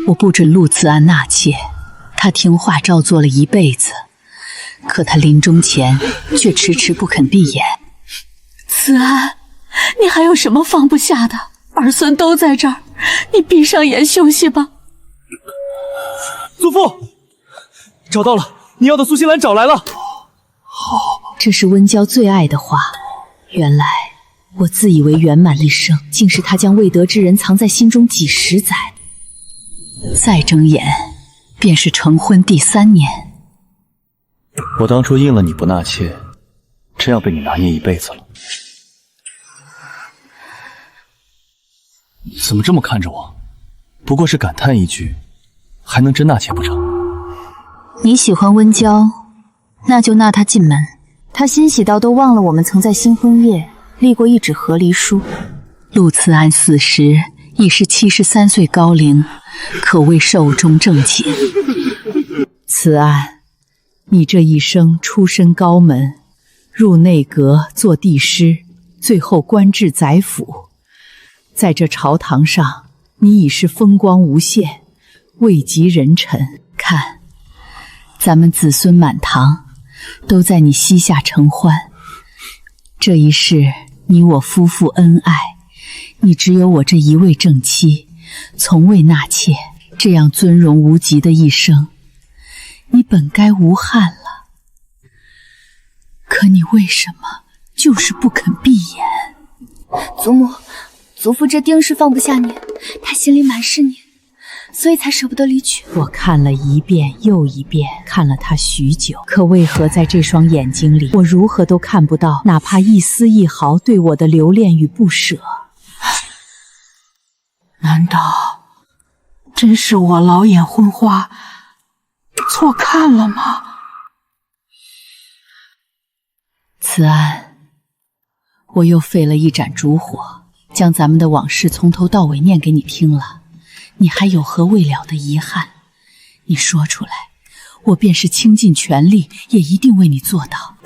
我不准陆慈安纳妾，他听话照做了一辈子，可他临终前却迟迟不肯闭眼。慈安，你还有什么放不下的？儿孙都在这儿，你闭上眼休息吧。祖父，找到了，你要的苏新兰找来了。好，这是温娇最爱的话。原来我自以为圆满一生，竟是他将未得之人藏在心中几十载。再睁眼，便是成婚第3年。我当初应了你不纳妾，这样被你拿捏一辈子了。怎么这么看着我？不过是感叹一句，还能真纳妾不成？你喜欢温娇，那就纳她进门。她欣喜到都忘了我们曾在新婚夜立过一纸和离书。陆慈安死时已是73岁高龄，可谓寿终正寝。慈安，你这一生出身高门，入内阁做帝师，最后官至宰辅，在这朝堂上，你已是风光无限，位极人臣。看，咱们子孙满堂，都在你膝下承欢。这一世，你我夫妇恩爱，你只有我这一位正妻，从未纳妾，这样尊荣无极的一生，你本该无憾了。可你为什么就是不肯闭眼？祖母，祖父这定是放不下你，他心里满是你，所以才舍不得离去。我看了一遍又一遍，看了他许久，可为何在这双眼睛里，我如何都看不到哪怕一丝一毫对我的留恋与不舍？难道真是我老眼昏花，错看了吗？慈安，我又费了一盏烛火，将咱们的往事从头到尾念给你听了，你还有何未了的遗憾？你说出来，我便是倾尽全力，也一定为你做到。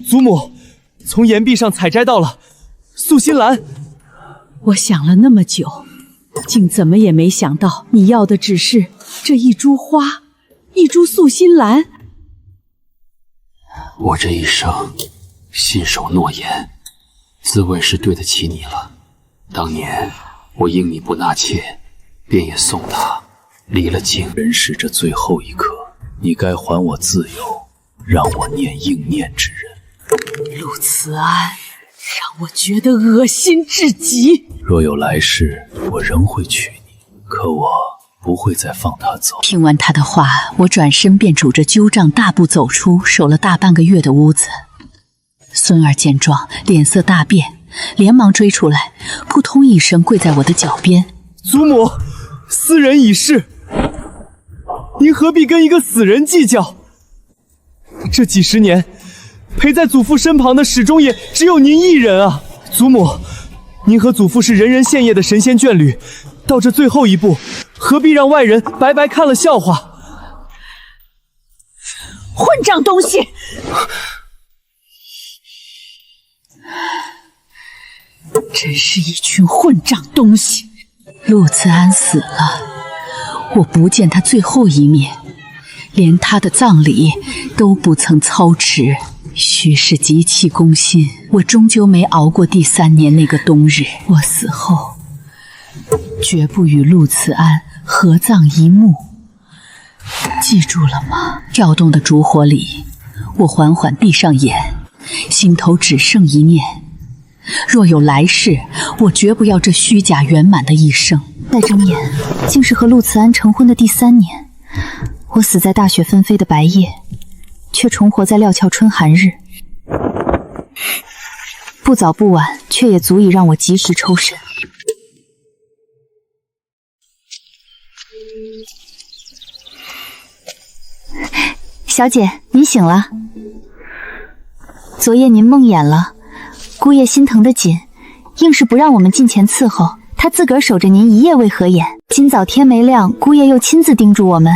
祖母，从岩壁上采摘到了素心兰。我想了那么久，竟怎么也没想到你要的只是这一株花，一株素心兰。我这一生信守诺言，自问是对得起你了。当年我应你不纳妾，便也送他离了京。人世这最后一刻，你该还我自由，让我念应念之人。陆慈安，让我觉得恶心至极。若有来世，我仍会娶你，可我不会再放他走。听完他的话，我转身便拄着灸杖大步走出守了大半个月的屋子。孙儿见状，脸色大变，连忙追出来，扑通一声跪在我的脚边。祖母，斯人已逝，您何必跟一个死人计较？这几十年，陪在祖父身旁的始终也只有您一人啊！祖母，您和祖父是人人羡艳的神仙眷侣，到这最后一步，何必让外人白白看了笑话？混账东西！真是一群混账东西！陆慈安死了，我不见他最后一面，连他的葬礼都不曾操持。许是极其公心，我终究没熬过第3年那个冬日。我死后，绝不与陆慈安合葬一墓，记住了吗？跳动的烛火里，我缓缓闭上眼，心头只剩一念：若有来世，我绝不要这虚假圆满的一生。再睁眼，竟是和陆慈安成婚的第3年。我死在大雪纷飞的白夜，却重活在料峭春寒日。不早不晚，却也足以让我及时抽身。小姐，您醒了。昨夜您梦魇了，姑爷心疼得紧，硬是不让我们近前伺候，他自个儿守着您一夜未合眼。今早天没亮，姑爷又亲自叮嘱我们，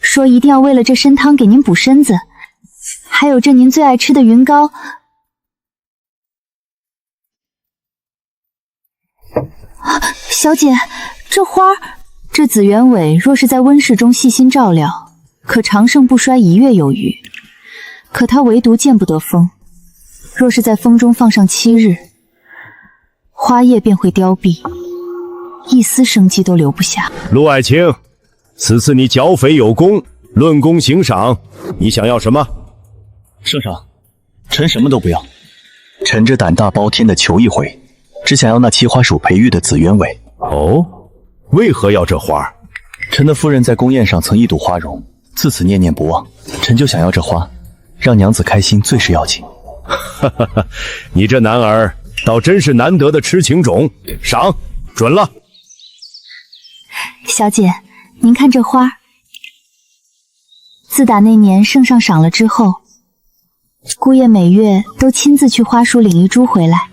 说一定要为了这参汤给您补身子，还有这您最爱吃的云糕。小姐，这花儿……这紫鸢尾若是在温室中细心照料，可长盛不衰1月有余。可它唯独见不得风，若是在风中放上7日，花叶便会凋敝，一丝生机都留不下。陆爱卿，此次你剿匪有功，论功行赏，你想要什么？圣上，臣什么都不要，臣这胆大包天的求一回，只想要那奇花属培育的紫鸢尾。哦，为何要这花？臣的夫人在宫宴上曾一睹花容，自此念念不忘，臣就想要这花，让娘子开心最是要紧。哈哈哈，你这男儿倒真是难得的痴情种，赏准了。小姐，您看这花，自打那年圣上赏了之后，姑爷每月都亲自去花署领一株回来，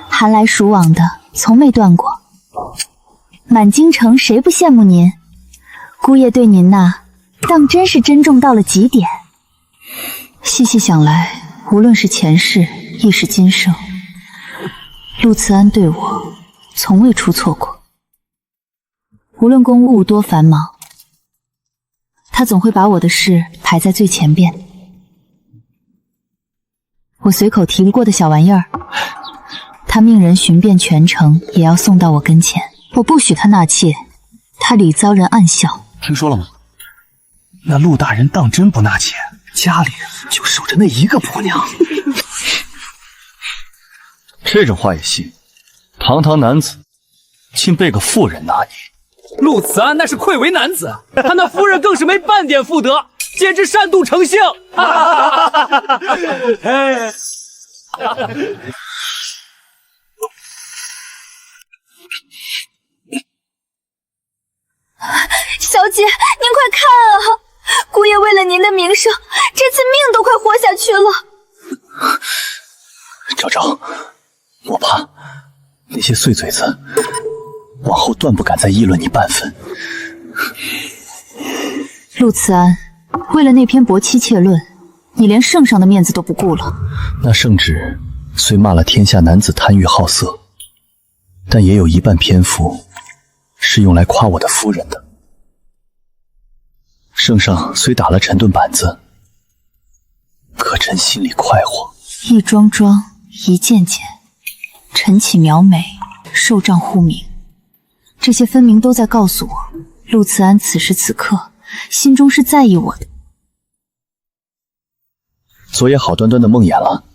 寒来暑往的，从没断过。满京城谁不羡慕您？姑爷对您呐，当真是珍重到了极点。细细想来，无论是前世亦是今生，陆慈安对我从未出错过。无论公务多繁忙，他总会把我的事排在最前边。我随口提过的小玩意儿，他命人寻遍全城，也要送到我跟前。我不许他纳妾，他屡遭人暗笑。听说了吗？那陆大人当真不纳妾，家里就守着那一个婆娘。这种话也信？堂堂男子，竟被个妇人拿捏。陆慈安那是愧为男子，他那夫人更是没半点妇德，简直善妒成性。小姐，您快看啊！姑爷为了您的名声，这次命都快活下去了。昭昭，我怕那些碎嘴子往后断不敢再议论你半分。陆慈安，为了那篇薄妻妾论，你连圣上的面子都不顾了。那圣旨虽骂了天下男子贪欲好色，但也有一半篇幅是用来夸我的夫人的。圣上虽打了臣顿板子，可臣心里快活。一桩桩，一件件，晨起描眉，寿帐护冥，这些分明都在告诉我，陆慈安此时此刻心中是在意我的。昨夜好端端的梦魇了，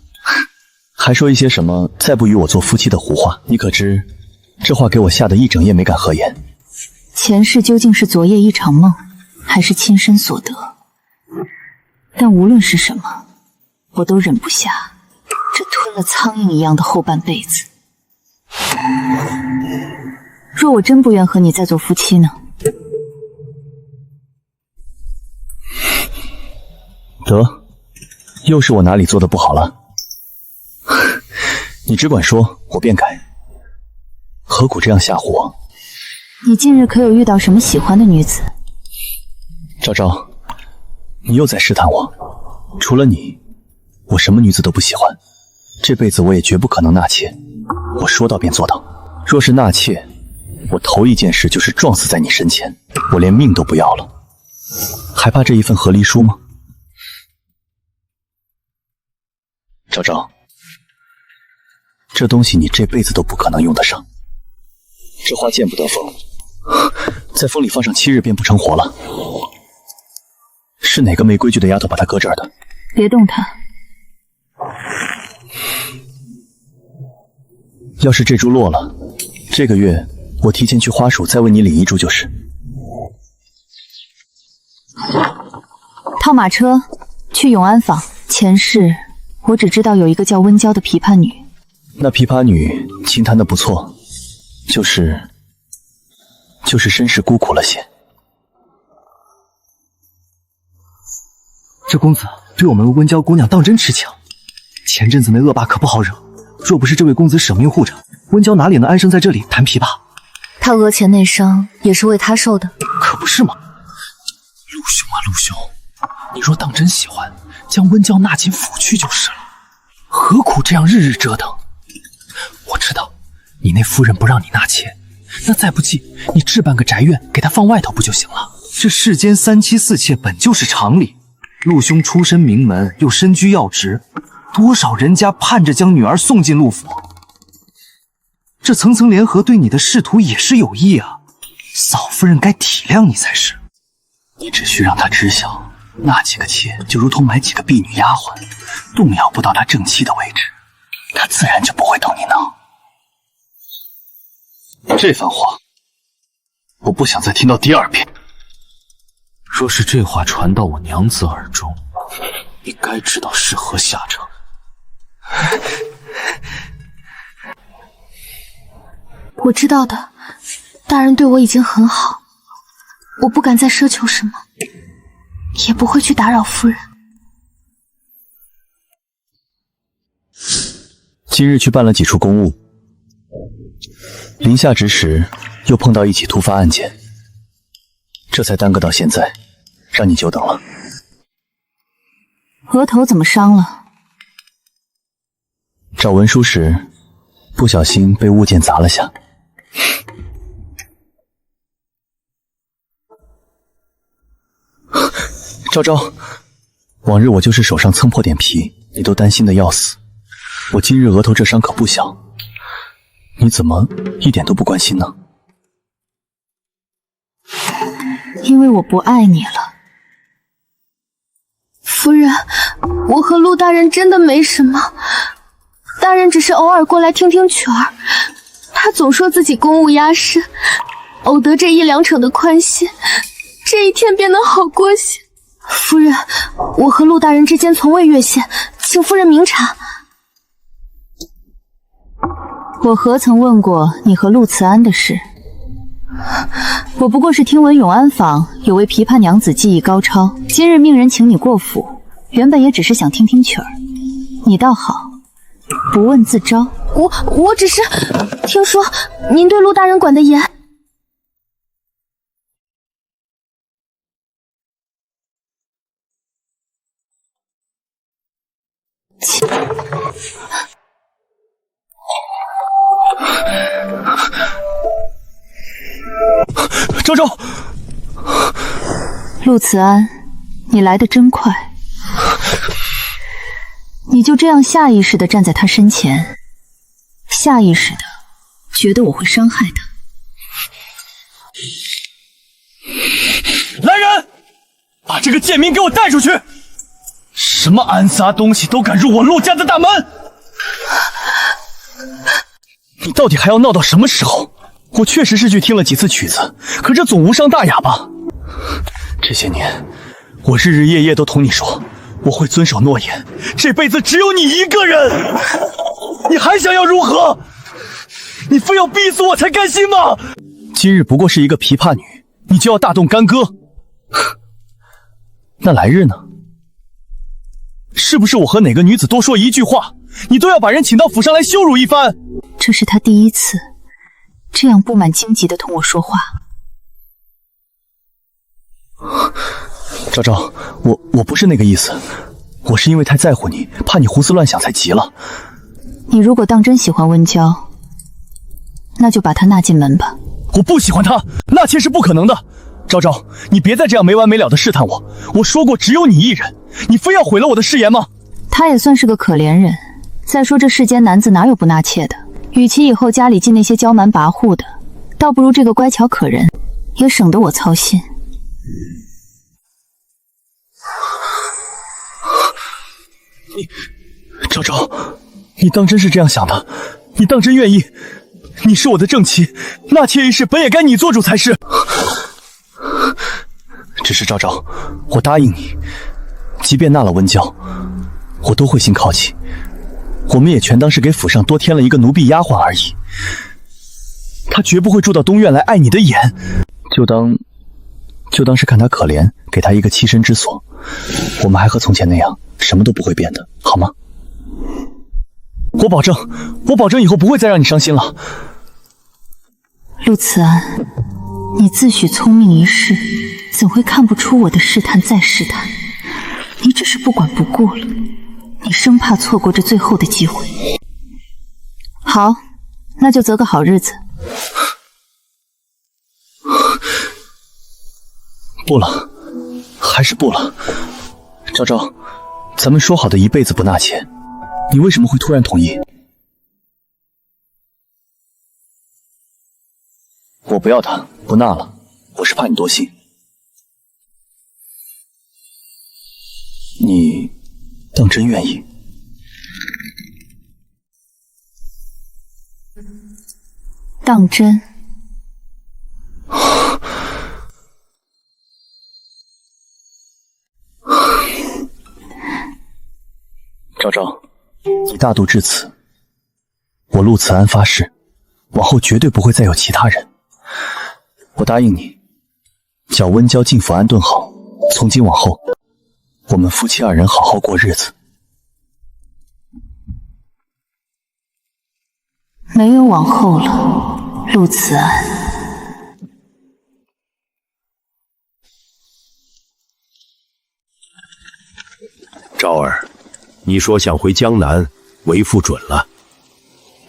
还说一些什么再不与我做夫妻的胡话。你可知，这话给我吓得一整夜没敢合眼。前世究竟是昨夜一场梦，还是亲身所得？但无论是什么，我都忍不下这吞了苍蝇一样的后半辈子。若我真不愿和你再做夫妻呢？得，又是我哪里做的不好了？你只管说，我便改。何苦这样吓唬我？你近日可有遇到什么喜欢的女子？昭昭，你又在试探我。除了你，我什么女子都不喜欢。这辈子我也绝不可能纳妾。我说到便做到。若是纳妾，我头一件事就是撞死在你身前。我连命都不要了，还怕这一份和离书吗？昭昭，这东西你这辈子都不可能用得上。这花见不得风，在风里放上7日便不成活了。是哪个没规矩的丫头把它搁这儿的？别动它。要是这株落了，这个月我提前去花署再为你领一株就是。套马车去永安坊。前世我只知道有一个叫温娇的琵琶女。那琵琶女琴弹得不错，就是身世孤苦了些。这公子对我们温娇姑娘当真痴情。前阵子那恶霸可不好惹，若不是这位公子舍命护着，温娇哪里能安生在这里弹琵琶？他额前内伤也是为他受的，可不是吗？陆兄啊，陆兄，你若当真喜欢，将温娇纳进府去就是了，何苦这样日日折腾？我知道你那夫人不让你纳妾，那再不济，你置办个宅院给他放外头不就行了？这世间三妻四妾本就是常理。陆兄出身名门，又身居要职，多少人家盼着将女儿送进陆府。这层层联合对你的仕途也是有益啊，嫂夫人该体谅你才是。你只需让他知晓，那几个妾就如同买几个婢女丫鬟，动摇不到他正妻的位置，他自然就不会动你闹。这番话，我不想再听到第二遍。若是这话传到我娘子耳中，你该知道是何下场。我知道的，大人对我已经很好，我不敢再奢求什么，也不会去打扰夫人。今日去办了几处公务，临下职时又碰到一起突发案件，这才耽搁到现在，让你久等了。额头怎么伤了？找文书时不小心被物件砸了下。昭昭，往日我就是手上蹭破点皮，你都担心的要死。我今日额头这伤可不小，你怎么一点都不关心呢？因为我不爱你了。夫人，我和陆大人真的没什么，大人只是偶尔过来听听曲儿。他总说自己公务压身，偶得这1、2成的宽限，这一天便能好过些。夫人，我和陆大人之间从未越线，请夫人明察。我何曾问过你和陆慈安的事？我不过是听闻永安坊有位琵琶娘子技艺高超，今日命人请你过府，原本也只是想听听曲儿。你倒好，不问自招。我只是听说您对陆大人管得严。昭昭，陆慈安，你来得真快。你就这样下意识地站在他身前，下意识地觉得我会伤害他。来人，把这个贱民给我带出去！什么安撒东西都敢入我陆家的大门！你到底还要闹到什么时候？我确实是去听了几次曲子，可这总无伤大雅吧？这些年，我日日夜夜都同你说，我会遵守诺言，这辈子只有你一个人，你还想要如何？你非要逼死我才甘心吗？今日不过是一个琵琶女，你就要大动干戈？那来日呢？是不是我和哪个女子多说一句话，你都要把人请到府上来羞辱一番？这是他第一次这样布满荆棘地同我说话。昭昭，我不是那个意思，我是因为太在乎你，怕你胡思乱想才急了。你如果当真喜欢温娇，那就把她纳进门吧。我不喜欢她，纳妾是不可能的。昭昭，你别再这样没完没了的试探我。我说过只有你一人，你非要毁了我的誓言吗？他也算是个可怜人。再说这世间男子哪有不纳妾的？与其以后家里进那些娇蛮跋扈的，倒不如这个乖巧可人，也省得我操心。昭昭，你当真是这样想的？你当真愿意？你是我的正妻，纳妾一事本也该你做主才是。只是昭昭，我答应你，即便纳了温娇，我都会心靠起。我们也全当是给府上多添了一个奴婢丫鬟而已。她绝不会住到东院来碍你的眼，就当是看她可怜，给她一个栖身之所。我们还和从前那样，什么都不会变的，好吗？我保证以后不会再让你伤心了。陆慈安，你自诩聪明一世，怎会看不出我的试探再试探？你只是不管不顾了，你生怕错过这最后的机会。好，那就择个好日子。不了，还是不了。昭昭，咱们说好的一辈子不纳妾，你为什么会突然同意？我不要他，不纳了，我是怕你多心。你当真愿意？当真？昭昭，你大度至此，我陆慈安发誓，往后绝对不会再有其他人。我答应你，叫温娇进府安顿好，从今往后，我们夫妻二人好好过日子。没有往后了，陆慈安。昭儿，你说想回江南，为父准了。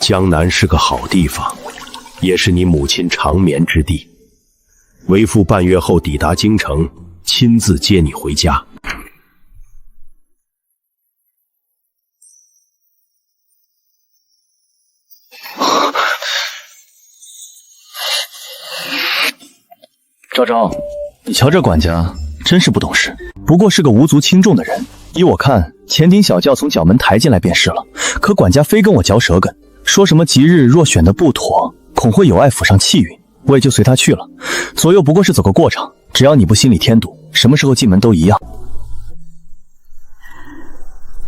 江南是个好地方，也是你母亲长眠之地。为父半月后抵达京城，亲自接你回家。昭昭，你瞧这管家真是不懂事，不过是个无足轻重的人。依我看，前顶小轿从角门抬进来便是了。可管家非跟我嚼舌根，说什么吉日若选得不妥，恐会有碍府上气运，我也就随他去了。左右不过是走个过场，只要你不心里添堵，什么时候进门都一样。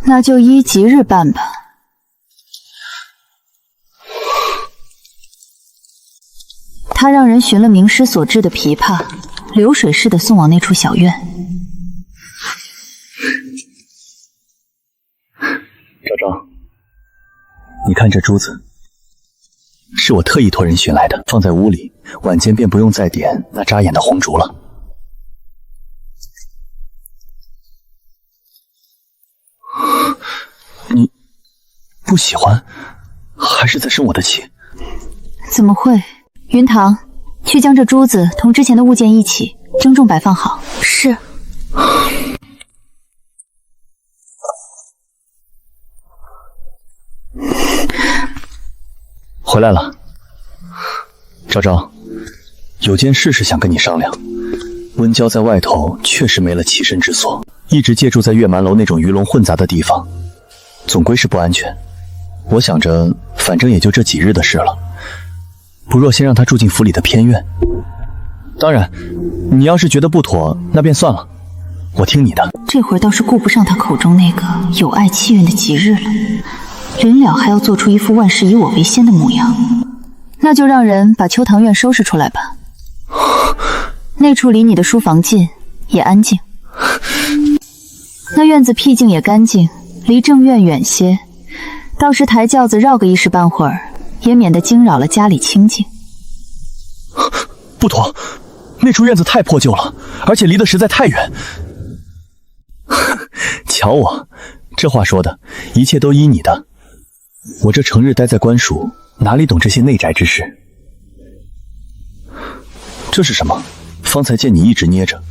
那就依吉日办吧。他让人寻了名师所制的琵琶，流水似的送往那处小院。昭昭，你看这珠子，是我特意托人寻来的，放在屋里，晚间便不用再点那扎眼的红烛了。你不喜欢，还是在生我的气？怎么会？云堂，去将这珠子同之前的物件一起郑重摆放好。是。回来了，昭昭，有件事是想跟你商量。温娇在外头确实没了栖身之所，一直借住在月蛮楼那种鱼龙混杂的地方，总归是不安全。我想着，反正也就这几日的事了，不若先让她住进府里的偏院。当然，你要是觉得不妥，那便算了，我听你的。这会儿倒是顾不上他口中那个有碍气运的吉日了。临了还要做出一副万事以我为先的模样，那就让人把秋堂院收拾出来吧。那处离你的书房近，也安静。那院子僻静也干净，离正院远些，到时抬轿子绕个一时半会儿，也免得惊扰了家里清静。不妥，那处院子太破旧了，而且离得实在太远。瞧我，这话说的，一切都依你的。我这成日待在官署，哪里懂这些内宅之事？这是什么？方才见你一直捏着。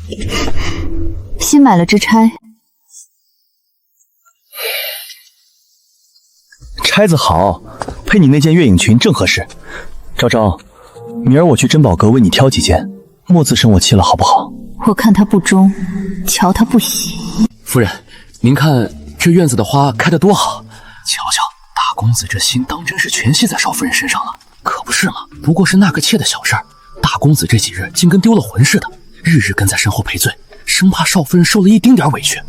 新买了支钗。钗子好，配你那件月影裙正合适。昭昭，明儿我去珍宝阁为你挑几件，莫自生我气了，好不好？我看他不忠，瞧他不喜。夫人，您看这院子的花开得多好，瞧瞧，大公子这心当真是全系在少夫人身上了。可不是嘛，不过是纳个妾的小事儿，大公子这几日竟跟丢了魂似的，日日跟在身后赔罪，生怕少夫人受了一丁点委屈。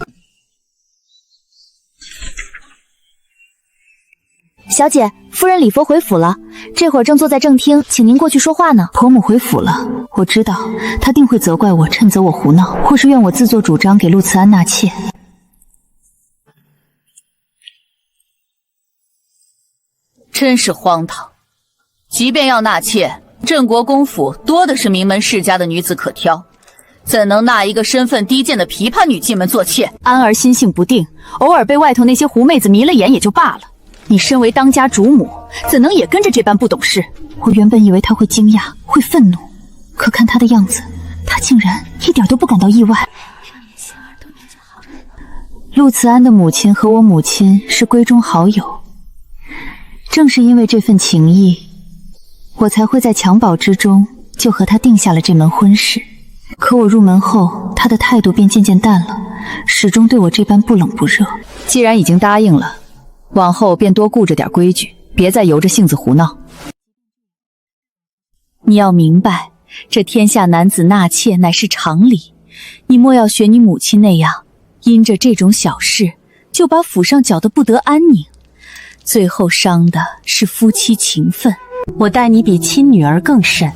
小姐，夫人礼佛回府了，这会儿正坐在正厅，请您过去说话呢。婆母回府了，我知道她定会责怪我，趁责我胡闹，或是怨我自作主张给陆慈安纳妾。真是荒唐！即便要纳妾，镇国公府多的是名门世家的女子可挑，怎能纳一个身份低贱的琵琶女进门做妾？安儿心性不定，偶尔被外头那些狐妹子迷了眼也就罢了。你身为当家主母，怎能也跟着这般不懂事？我原本以为他会惊讶，会愤怒，可看他的样子，他竟然一点都不感到意外。陆慈安的母亲和我母亲是闺中好友，正是因为这份情谊，我才会在襁褓之中就和他定下了这门婚事。可我入门后，他的态度便渐渐淡了，始终对我这般不冷不热。既然已经答应了，往后便多顾着点规矩，别再由着性子胡闹。你要明白，这天下男子纳妾乃是常理，你莫要学你母亲那样，因着这种小事就把府上搅得不得安宁，最后伤的是夫妻情分。我待你比亲女儿更甚，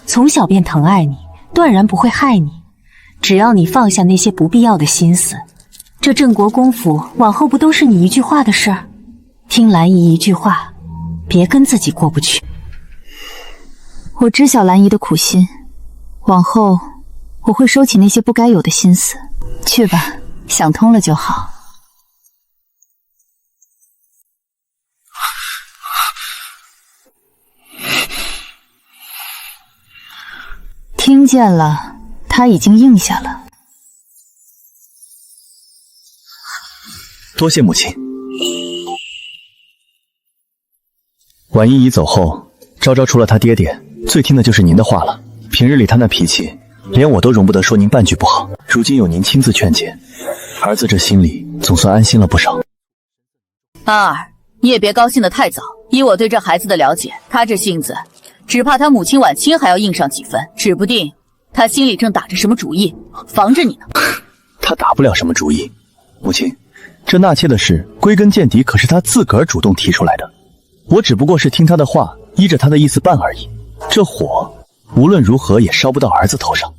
从小便疼爱你，断然不会害你。只要你放下那些不必要的心思，这镇国公府往后不都是你一句话的事儿？听兰姨一句话，别跟自己过不去。我知晓兰姨的苦心，往后我会收起那些不该有的心思。去吧，想通了就好。听见了，他已经应下了。多谢母亲。婉姨姨走后，昭昭除了他爹爹，最听的就是您的话了。平日里他那脾气，连我都容不得说您半句不好。如今有您亲自劝解，儿子这心里总算安心了不少。安儿，你也别高兴得太早。以我对这孩子的了解，他这性子，只怕他母亲婉清还要硬上几分，指不定他心里正打着什么主意，防着你呢。他打不了什么主意。母亲，这纳妾的事，归根见底可是他自个儿主动提出来的，我只不过是听他的话，依着他的意思办而已。这火无论如何也烧不到儿子头上。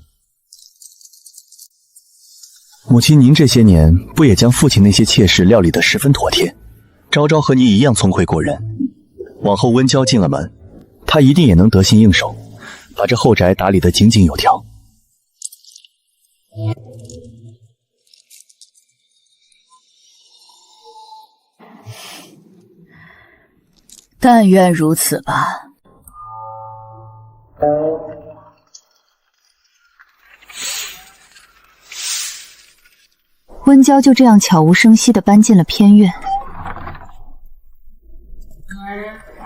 母亲，您这些年不也将父亲那些妾室料理得十分妥帖？昭昭和你一样聪慧过人，往后温娇进了门，他一定也能得心应手，把这后宅打理得井井有条。但愿如此吧。温娇就这样悄无声息地搬进了偏院，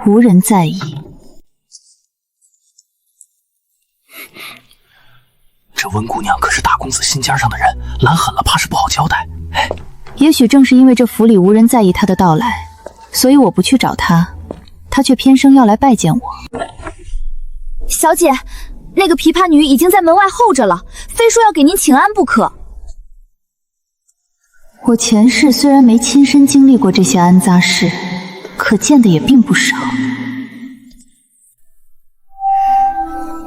无人在意。这温姑娘可是大公子心尖上的人，拦狠了怕是不好交代。也许正是因为这府里无人在意她的到来，所以我不去找她，她却偏生要来拜见我。小姐，那个琵琶女已经在门外候着了，非说要给您请安不可。我前世虽然没亲身经历过这些安杂事，可见的也并不少。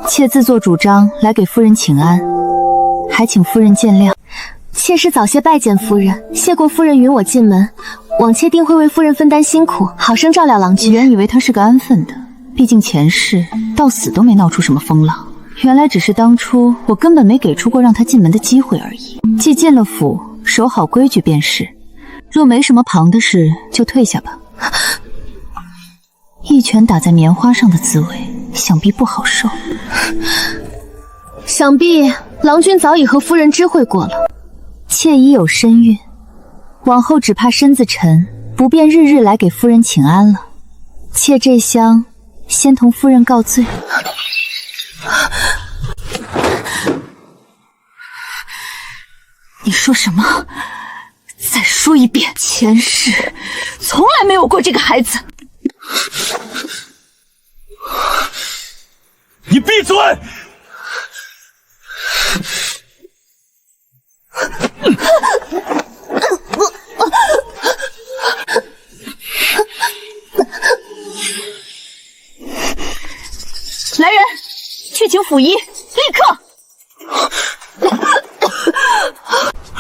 妾自作主张来给夫人请安，还请夫人见谅。妾是早些拜见夫人，谢过夫人允我进门，枉妾定会为夫人分担辛苦，好生照料郎君。原以为他是个安分的，毕竟前世到死都没闹出什么风浪，原来只是当初我根本没给出过让他进门的机会而已。既进了府，守好规矩便是，若没什么旁的事，就退下吧。一拳打在棉花上的滋味，想必不好受。想必郎君早已和夫人知会过了。妾已有身孕，往后只怕身子沉，不便日日来给夫人请安了。妾这厢先同夫人告罪。你说什么？再说一遍。前世从来没有过这个孩子。你闭嘴！来人，去请府医，立刻！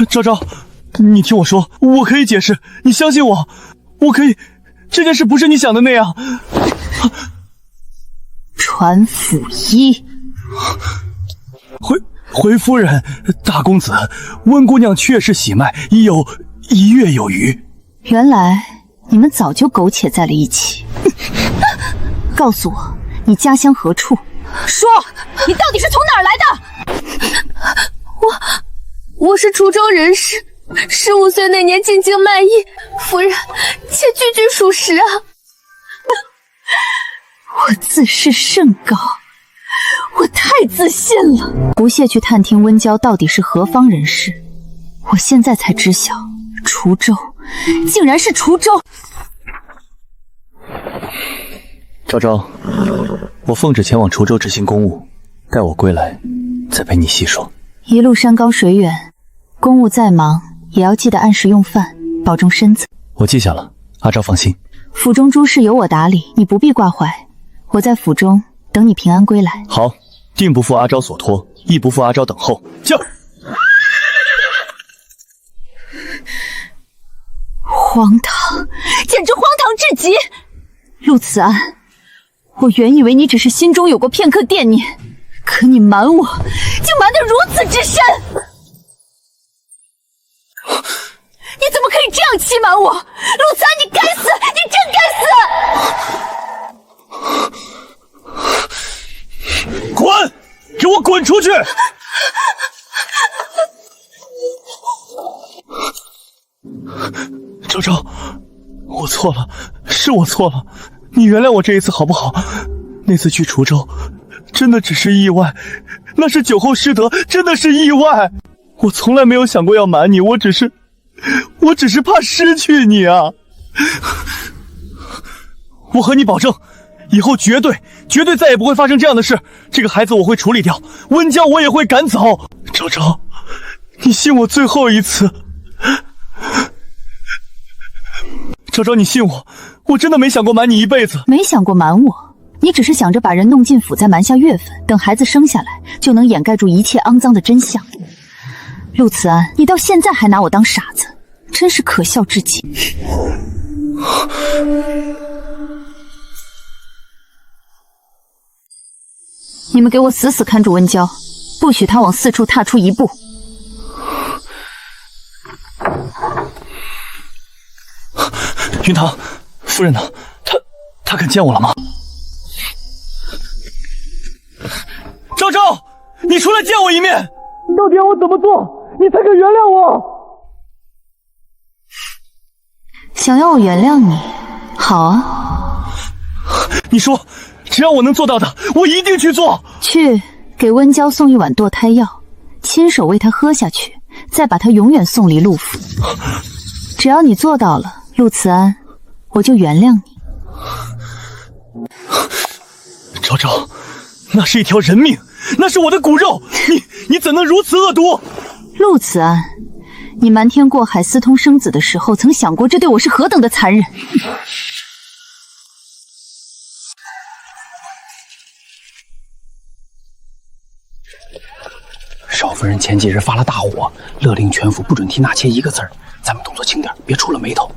昭昭，你听我说，我可以解释，你相信我，我可以，这件事不是你想的那样。传府医，回夫人，大公子，温姑娘确是喜脉，已有1月有余。原来你们早就苟且在了一起。告诉我，你家乡何处？说，你到底是从哪儿来的？我是滁州人士，15岁那年进京卖艺，夫人且句句属实啊。我自视甚高，我太自信了。不屑去探听温娇到底是何方人士，我现在才知晓，滁州竟然是滁州。昭昭，我奉旨前往滁州执行公务，待我归来，再陪你细说。一路山高水远，公务再忙也要记得按时用饭，保重身子。我记下了，阿昭放心。府中诸事由我打理，你不必挂怀。我在府中等你平安归来。好，定不负阿昭所托，亦不负阿昭等候。驾！荒唐，简直荒唐至极！陆慈安，我原以为你只是心中有过片刻惦念，可你瞒我，竟瞒得如此之深！你怎么可以这样欺瞒我？陆慈安，你该死！你真该死！滚！给我滚出去！昭昭，我错了，是我错了，你原谅我这一次好不好？那次去滁州，真的只是意外，那是酒后失德，真的是意外。我从来没有想过要瞒你，我只是怕失去你啊！我和你保证，以后绝对再也不会发生这样的事。这个孩子我会处理掉，温娇我也会赶走。昭昭，你信我最后一次。昭昭，你信我，我真的没想过瞒你一辈子。没想过瞒我，你只是想着把人弄进府，再瞒下月份，等孩子生下来，就能掩盖住一切肮脏的真相。陆慈安，你到现在还拿我当傻子，真是可笑至极。你们给我死死看住温娇，不许她往四处踏出一步。云堂，夫人呢？她肯见我了吗？昭昭，你出来见我一面！到底要我怎么做，你才肯原谅我？想要我原谅你，好啊。你说，只要我能做到的，我一定去做。去给温娇送一碗堕胎药，亲手喂她喝下去，再把她永远送离陆府。只要你做到了，陆慈安，我就原谅你。昭昭，那是一条人命，那是我的骨肉，你怎能如此恶毒？陆慈安，你瞒天过海私通生子的时候，曾想过这对我是何等的残忍？少夫人前几日发了大火，勒令全府不准提纳妾一个字儿。咱们动作轻点，别触了眉头。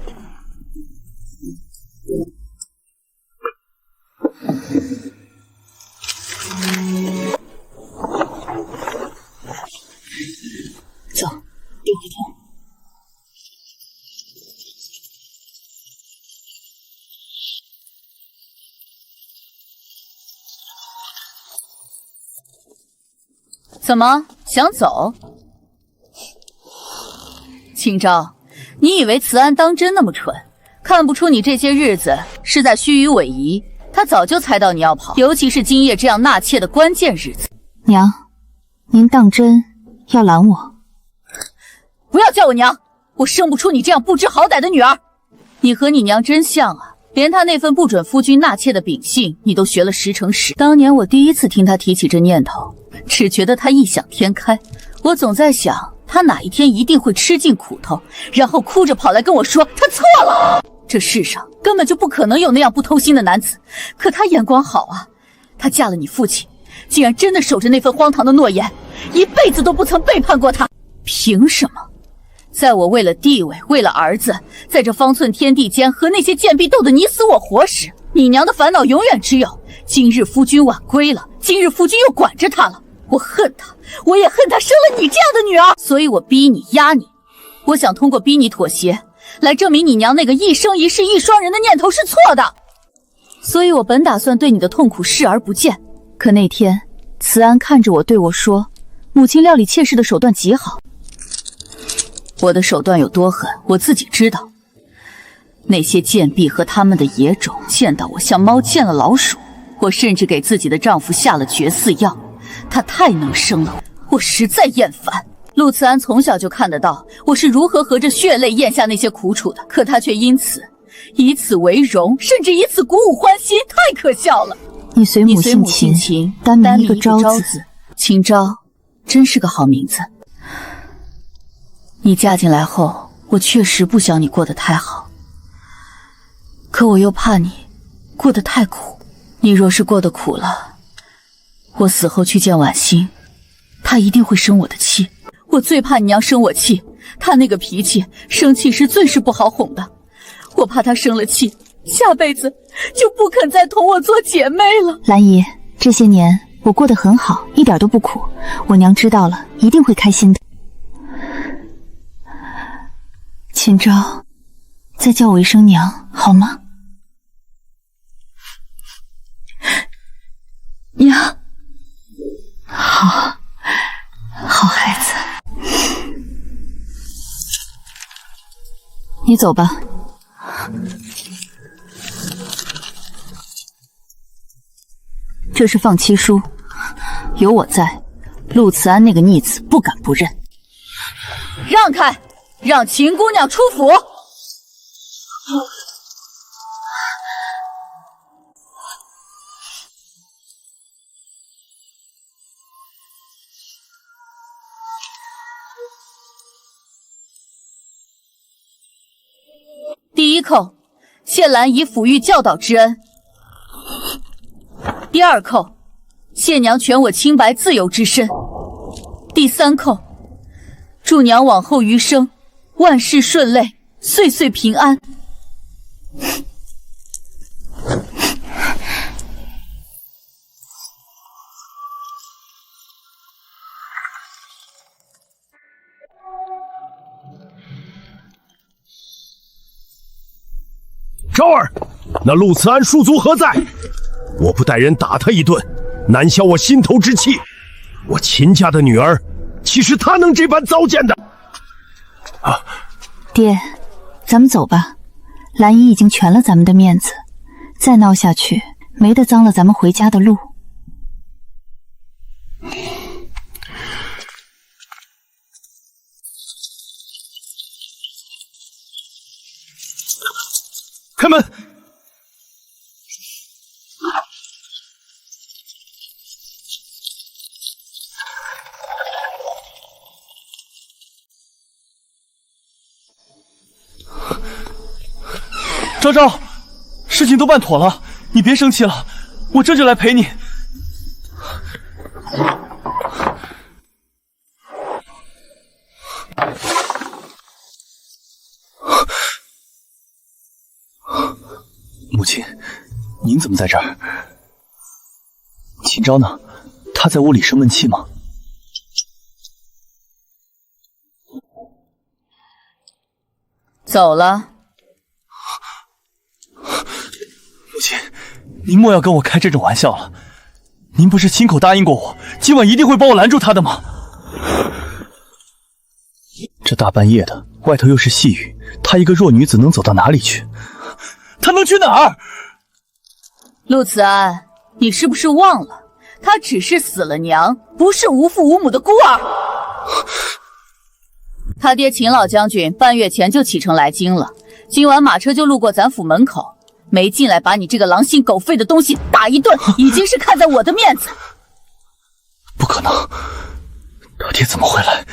走，别回头。怎么想走？清昭，你以为慈安当真那么蠢，看不出你这些日子是在虚与委蛇？他早就猜到你要跑，尤其是今夜这样纳妾的关键日子。娘，您当真要拦我？不要叫我娘，我生不出你这样不知好歹的女儿。你和你娘真像啊，连她那份不准夫君纳妾的秉性，你都学了10成10。当年我第一次听她提起这念头，只觉得她异想天开。我总在想，她哪一天一定会吃尽苦头，然后哭着跑来跟我说她错了。这世上根本就不可能有那样不偷心的男子，可她眼光好啊，她嫁了你父亲，竟然真的守着那份荒唐的诺言，一辈子都不曾背叛过他。凭什么？在我为了地位，为了儿子，在这方寸天地间和那些贱婢斗得你死我活时，你娘的烦恼永远只有今日夫君晚归了，今日夫君又管着她了。我恨她，我也恨她生了你这样的女儿，所以我逼你压你，我想通过逼你妥协来证明你娘那个一生一世一双人的念头是错的。所以我本打算对你的痛苦视而不见，可那天慈安看着我对我说，母亲料理妾室的手段极好，我的手段有多狠，我自己知道。那些贱婢和他们的野种见到我像猫见了老鼠，我甚至给自己的丈夫下了绝嗣药，他太能生了，我实在厌烦。陆慈安从小就看得到我是如何合着血泪咽下那些苦楚的，可他却以此为荣，甚至以此鼓舞欢心，太可笑了。你随母姓秦，单名一个昭字，秦昭真是个好名字。你嫁进来后，我确实不想你过得太好，可我又怕你过得太苦。你若是过得苦了，我死后去见婉心，她一定会生我的气。我最怕你娘生我气，她那个脾气，生气时最是不好哄的。我怕她生了气，下辈子就不肯再同我做姐妹了。兰姨，这些年我过得很好，一点都不苦，我娘知道了一定会开心的。秦昭，再叫我一声娘好吗？娘，好孩子。你走吧。这是放妻书，有我在，陆慈安那个逆子不敢不认。让开，让秦姑娘出府。第一扣，谢兰以抚育教导之恩。第二扣，谢娘全我清白自由之身。第三扣，祝娘往后余生万事顺累，岁岁平安。昭儿，那陆慈安叔族何在？我不带人打他一顿，难消我心头之气。我秦家的女儿，岂是他能这般糟践的？爹，咱们走吧。兰姨已经全了咱们的面子，再闹下去，没得脏了咱们回家的路。开门！昭昭，事情都办妥了，你别生气了，我这就来陪你。母亲，您怎么在这儿？秦昭呢？她在屋里生闷气吗？走了。母亲，您莫要跟我开这种玩笑了。您不是亲口答应过我，今晚一定会帮我拦住她的吗？这大半夜的，外头又是细雨，她一个弱女子能走到哪里去？她能去哪儿？陆慈安，你是不是忘了，她只是死了娘，不是无父无母的孤儿。他爹秦老将军半月前就启程来京了，今晚马车就路过咱府门口，没进来把你这个狼心狗肺的东西打一顿，已经是看在我的面子。不可能，他爹怎么会来？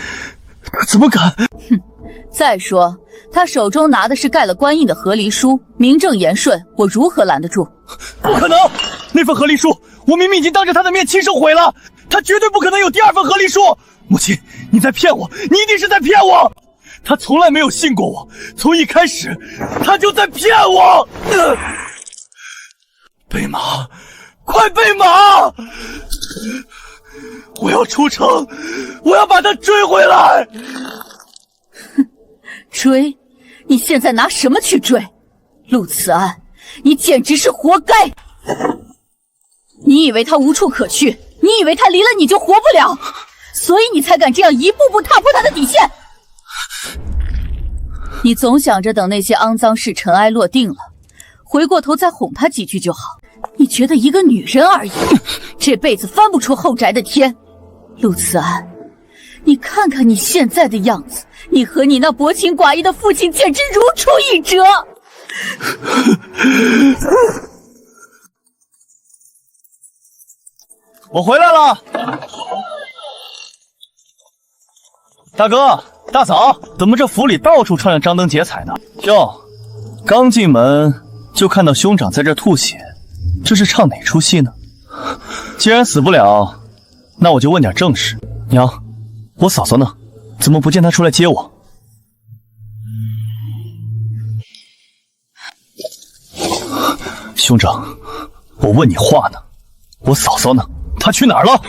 他怎么敢？哼！再说他手中拿的是盖了官印的和离书，名正言顺，我如何拦得住？不可能！那份和离书，我明明已经当着他的面亲手毁了，他绝对不可能有第二份和离书。母亲，你在骗我，你一定是在骗我！他从来没有信过我，从一开始他就在骗我。备马，快备马！我要出城，我要把他追回来。哼，追？你现在拿什么去追？陆慈安，你简直是活该！你以为他无处可去？你以为他离了你就活不了？所以你才敢这样一步步踏破他的底线。你总想着等那些肮脏事尘埃落定了，回过头再哄她几句就好。你觉得一个女人而已，这辈子翻不出后宅的天。陆慈安，你看看你现在的样子，你和你那薄情寡义的父亲简直如出一辙。我回来了，大哥大嫂，怎么这府里到处穿着张灯结彩的？哟，刚进门就看到兄长在这吐血，这是唱哪出戏呢？既然死不了，那我就问点正事。娘，我嫂嫂呢？怎么不见她出来接我？兄长，我问你话呢，我嫂嫂呢？她去哪儿了？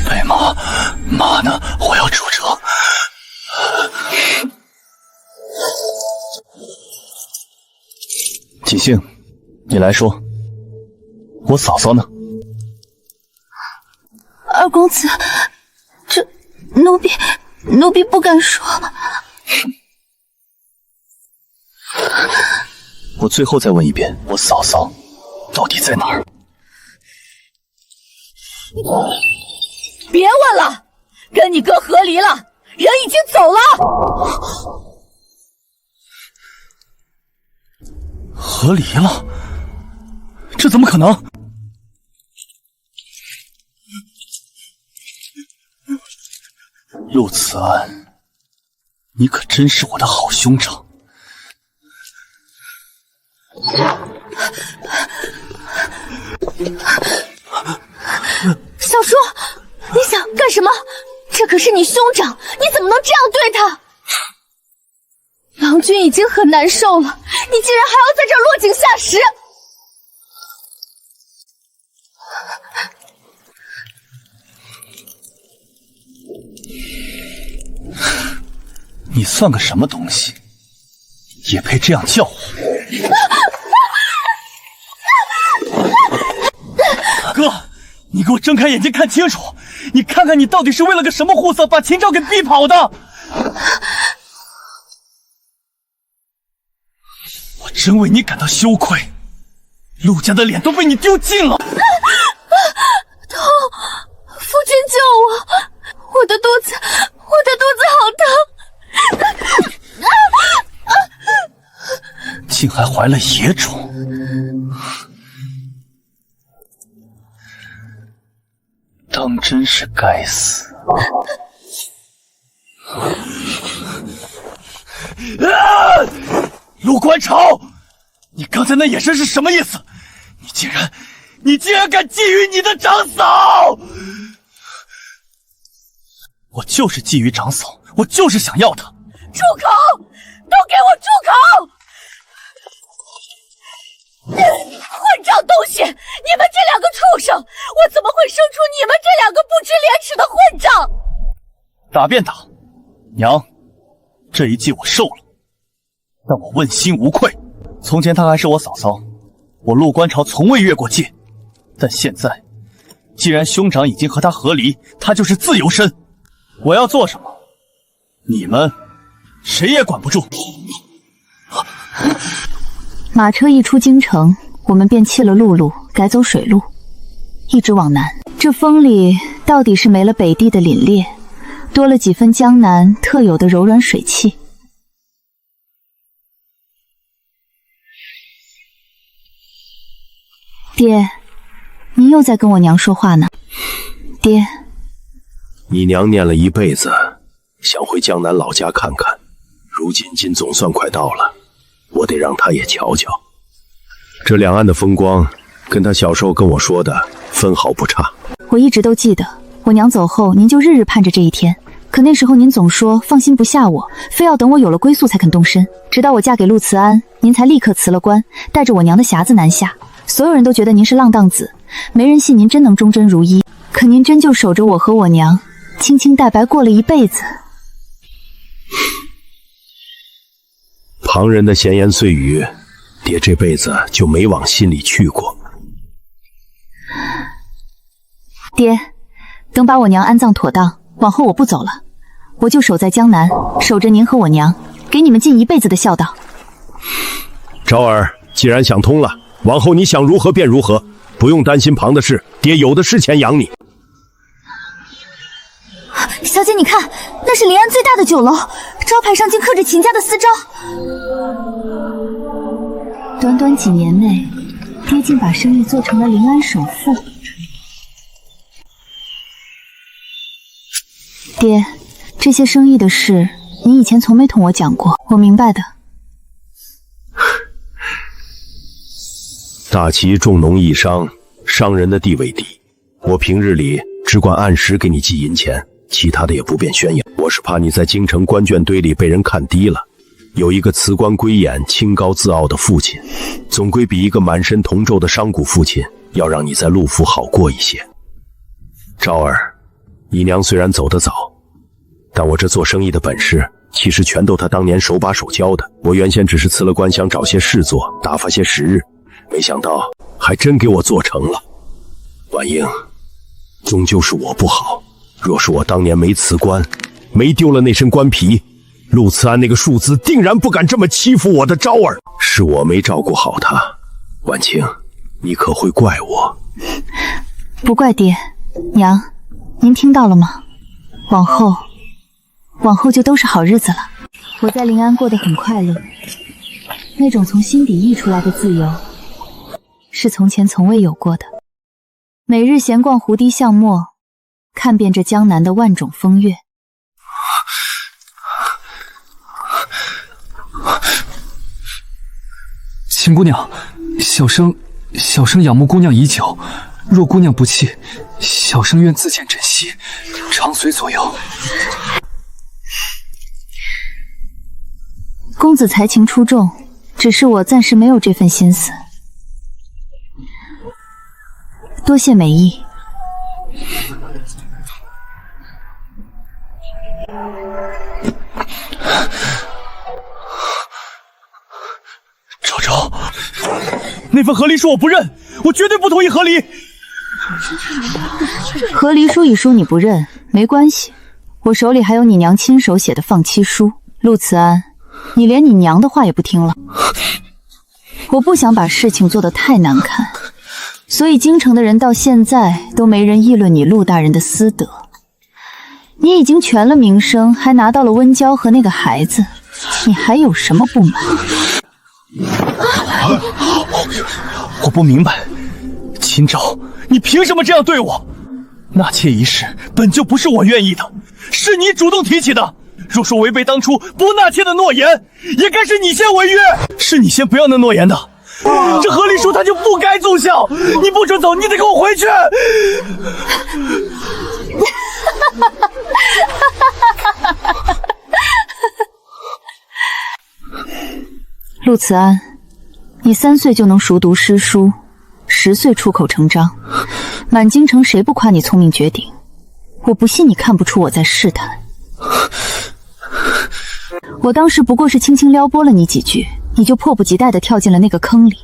白马呢？我要出城。锦杏，你来说，我嫂嫂呢？二公子，这奴婢不敢说。我最后再问一遍，我嫂嫂到底在哪儿？别问了，跟你哥和离了，人已经走了。和离了？这怎么可能？陆慈安，你可真是我的好兄长。小叔，你想干什么？这可是你兄长，你怎么能这样对他？郎君已经很难受了，你竟然还要在这儿落井下石！你算个什么东西，也配这样叫我？哥，你给我睁开眼睛看清楚，你看看你到底是为了个什么货色把秦昭给逼跑的？我真为你感到羞愧，陆家的脸都被你丢尽了。痛，夫君救我！我的肚子好疼！竟还怀了野种！当真是该死！陆观潮，你刚才那眼神是什么意思？你竟然敢觊觎你的长嫂！我就是觊觎长嫂，我就是想要她。住口！都给我住口！混账东西！你们这两个畜生，我怎么会生出你们这两个不知廉耻的混账？打便打，娘，这一计我受了，但我问心无愧。从前她还是我嫂嫂，我陆观潮从未越过界，但现在，既然兄长已经和她和离，她就是自由身。我要做什么，你们谁也管不住。马车一出京城，我们便弃了陆路，改走水路，一直往南。这风里到底是没了北地的凛冽，多了几分江南特有的柔软水气。爹，您又在跟我娘说话呢。爹，你娘念了一辈子，想回江南老家看看，如今总算快到了，我得让她也瞧瞧。这两岸的风光，跟她小时候跟我说的分毫不差。我一直都记得，我娘走后，您就日日盼着这一天。可那时候您总说放心不下我，非要等我有了归宿才肯动身。直到我嫁给陆慈安，您才立刻辞了官，带着我娘的匣子南下。所有人都觉得您是浪荡子，没人信您真能忠贞如一。可您真就守着我和我娘，清清淡白过了一辈子。旁人的闲言碎语，爹这辈子就没往心里去过。爹，等把我娘安葬妥当，往后我不走了。我就守在江南，守着您和我娘，给你们尽一辈子的孝道。昭儿，既然想通了，往后你想如何便如何，不用担心旁的事，爹有的是钱养你。小姐，你看，那是临安最大的酒楼，招牌上竟刻着秦家的私章。短短几年内，爹竟把生意做成了临安首富。爹，这些生意的事，你以前从没同我讲过，我明白的。大齐重农抑商，商人的地位低，我平日里只管按时给你寄银钱，其他的也不便宣扬。我是怕你在京城官眷堆里被人看低了，有一个辞官归眼、清高自傲的父亲，总归比一个满身铜皱的商贾父亲要让你在陆府好过一些。昭儿，你娘虽然走得早，但我这做生意的本事其实全都她当年手把手教的。我原先只是辞了官，想找些事做，打发些时日，没想到还真给我做成了。婉英，终究是我不好，若是我当年没辞官，没丢了那身官皮，陆慈安那个庶子定然不敢这么欺负我的昭儿。是我没照顾好他，婉清，你可会怪我？不怪爹。娘，您听到了吗？往后就都是好日子了。我在临安过得很快乐，那种从心底溢出来的自由，是从前从未有过的。每日闲逛湖堤巷陌，看遍这江南的万种风月。秦姑娘，小生仰慕姑娘已久，若姑娘不弃，小生愿自荐珍惜，常随左右。公子才情出众，只是我暂时没有这份心思。多谢美意。昭，那份和离书我不认，我绝对不同意和离。和离书一书你不认没关系，我手里还有你娘亲手写的放妻书。陆慈安，你连你娘的话也不听了。我不想把事情做得太难看，所以京城的人到现在都没人议论你陆大人的私德。你已经全了名声，还拿到了温娇和那个孩子，你还有什么不满？我不明白，秦昭，你凭什么这样对我？纳妾一事本就不是我愿意的，是你主动提起的。若说违背当初不纳妾的诺言，也该是你先违约，是你先不要那诺言的。这和离书它就不该奏效，你不准走，你得给我回去。陆慈安，你3岁就能熟读诗书，10岁出口成章，满京城谁不夸你聪明绝顶？我不信你看不出我在试探。我当时不过是轻轻撩拨了你几句，你就迫不及待地跳进了那个坑里。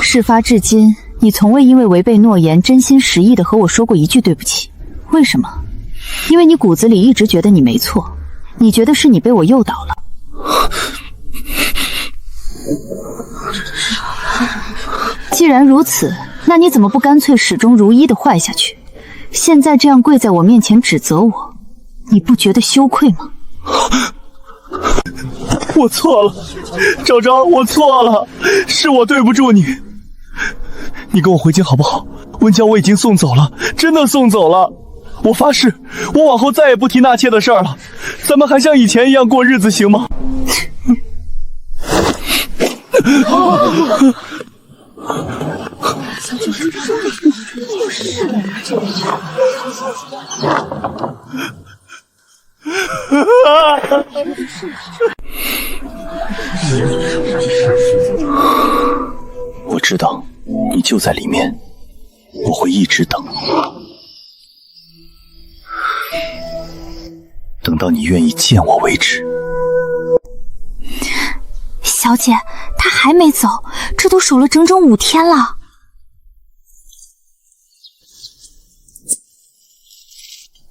事发至今，你从未因为违背诺言真心实意地和我说过一句对不起。为什么？因为你骨子里一直觉得你没错，你觉得是你被我诱导了。既然如此，那你怎么不干脆始终如一地坏下去？现在这样跪在我面前指责我，你不觉得羞愧吗？我错了，昭，我错了，是我对不住你。你跟我回京好不好？温娇我已经送走了，真的送走了。我发誓，我往后再也不提纳妾的事儿了。咱们还像以前一样过日子，行吗？我知道你就在里面，我会一直等，等到你愿意见我为止。小姐，他还没走，这都守了整整5天了。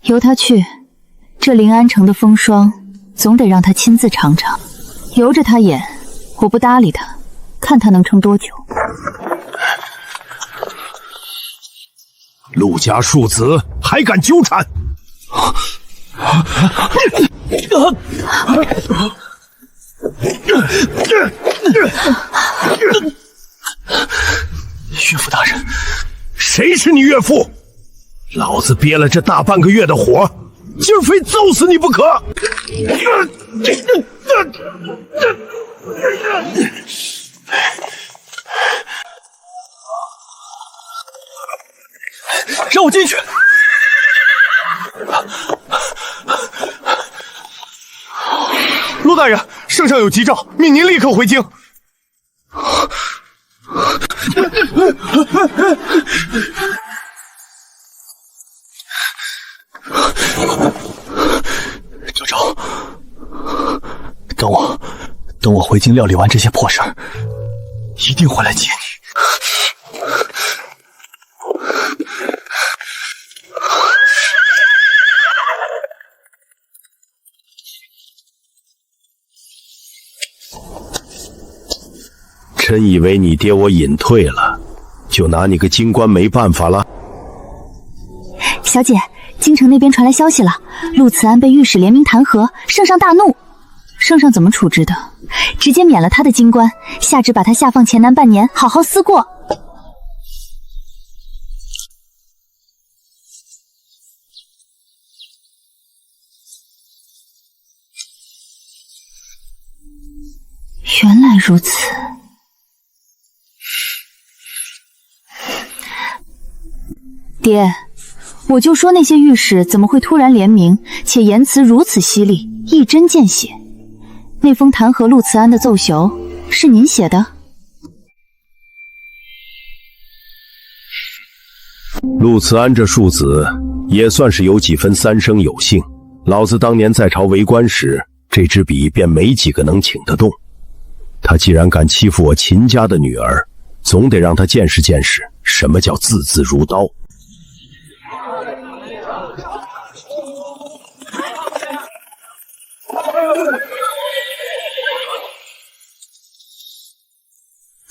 由他去，这临安城的风霜，总得让他亲自尝尝。由着他演，我不搭理他，看他能撑多久。陆家庶子还敢纠缠！岳父大人，谁是你岳父？老子憋了这大半个月的火，今儿非揍死你不可！让我进去！陆大人，圣上有急诏，命您立刻回京。周周，等我回京料理完这些破事儿，一定会来接你。真以为你爹我隐退了，就拿你个京官没办法了？小姐，京城那边传来消息了，陆慈安被御史联名弹劾，圣上大怒。圣上怎么处置的？直接免了他的京官，下旨把他下放黔南半年，好好思过。原来如此。爹，我就说那些御史怎么会突然联名，且言辞如此犀利，一针见血。那封弹劾陆慈安的奏袖是您写的？陆慈安这庶子也算是有几分三生有幸。老子当年在朝为官时，这支笔便没几个能请得动。他既然敢欺负我秦家的女儿，总得让他见识见识什么叫字字如刀。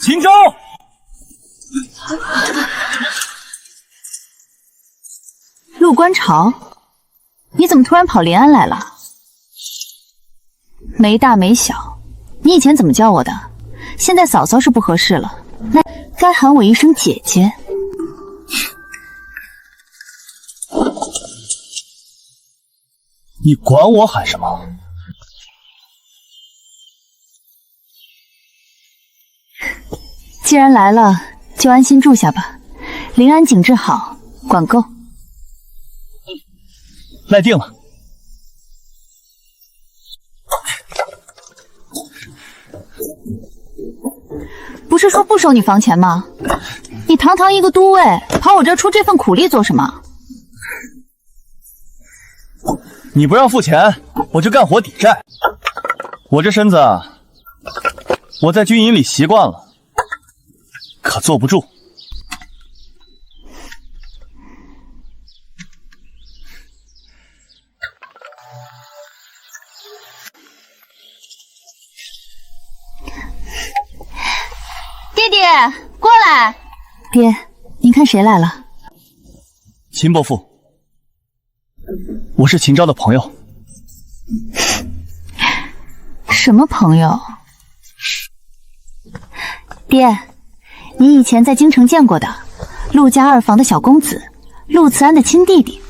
秦州，陆观潮，你怎么突然跑临安来了？没大没小，你以前怎么叫我的？现在嫂嫂是不合适了，那该喊我一声姐姐。你管我喊什么？既然来了，就安心住下吧。临安景致好，管够。赖定了。不是说不收你房钱吗？你堂堂一个都尉，跑我这儿出这份苦力做什么？你不让付钱，我就干活抵债。我这身子，我在军营里习惯了，可坐不住。弟弟，过来。爹，您看谁来了？秦伯父，我是秦昭的朋友。什么朋友？爹，你以前在京城见过的，陆家二房的小公子，陆慈安的亲弟弟。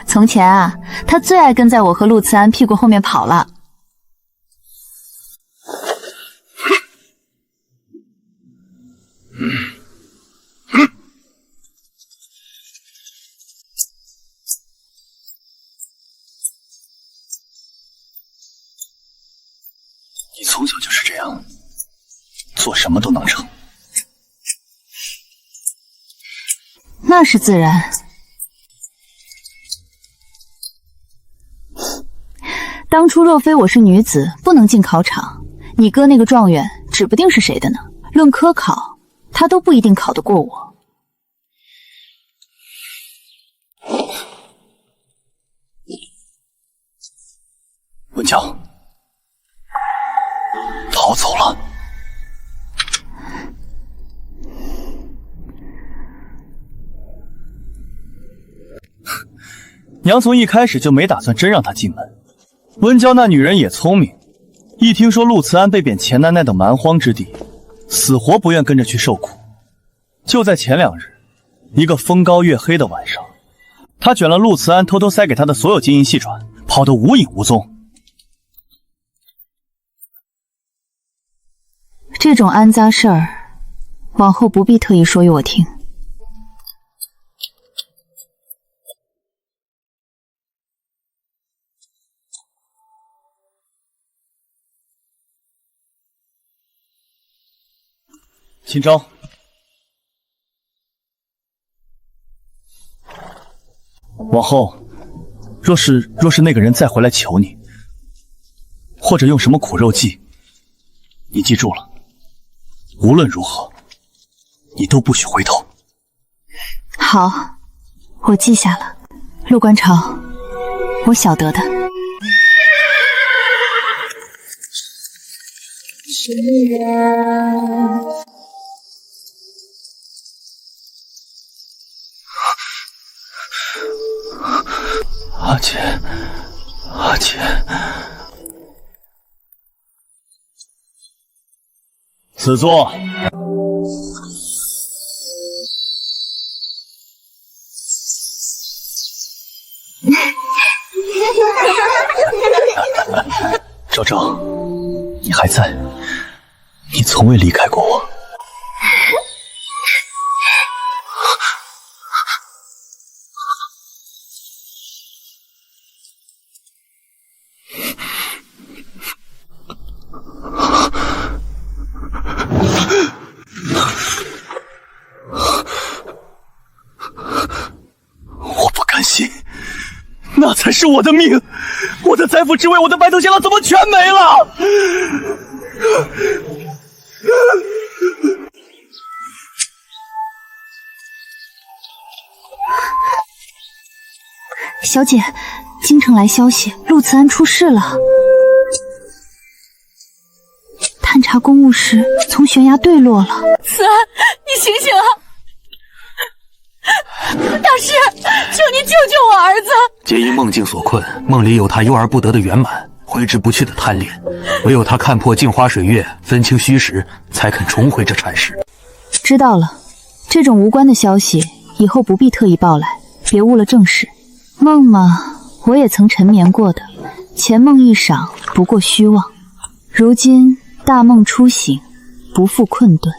从前啊，他最爱跟在我和陆慈安屁股后面跑了。你从小就是这样，做什么都能成。那是自然。当初若非我是女子，不能进考场，你哥那个状元指不定是谁的呢。论科考，他都不一定考得过我。娘从一开始就没打算真让他进门。温娇那女人也聪明，一听说陆慈安被贬黔南那等蛮荒之地，死活不愿跟着去受苦。就在前2日，一个风高月黑的晚上，他卷了陆慈安偷偷塞给他的所有金银细软，跑得无影无踪。这种安杂事儿，往后不必特意说与我听。秦昭，往后，若是那个人再回来求你，或者用什么苦肉计，你记住了，无论如何，你都不许回头。好，我记下了。陆观潮，我晓得的。阿姐，阿姐，此座。昭昭，你还在，你从未离开过我。我不甘心，那才是我的命，我的财富之位，我的白头偕老怎么全没了？小姐，京城来消息，陆慈安出事了。探查公务时从悬崖坠落了。慈安，你醒醒啊！大师，求你救救我儿子！皆因梦境所困，梦里有他忧而不得的圆满，挥之不去的贪恋，唯有他看破镜花水月，分清虚实，才肯重回这禅室。知道了，这种无关的消息以后不必特意报来，别误了正事。梦嘛，我也曾沉眠过的，前梦一晌，不过虚妄。如今大梦初醒，不复困顿。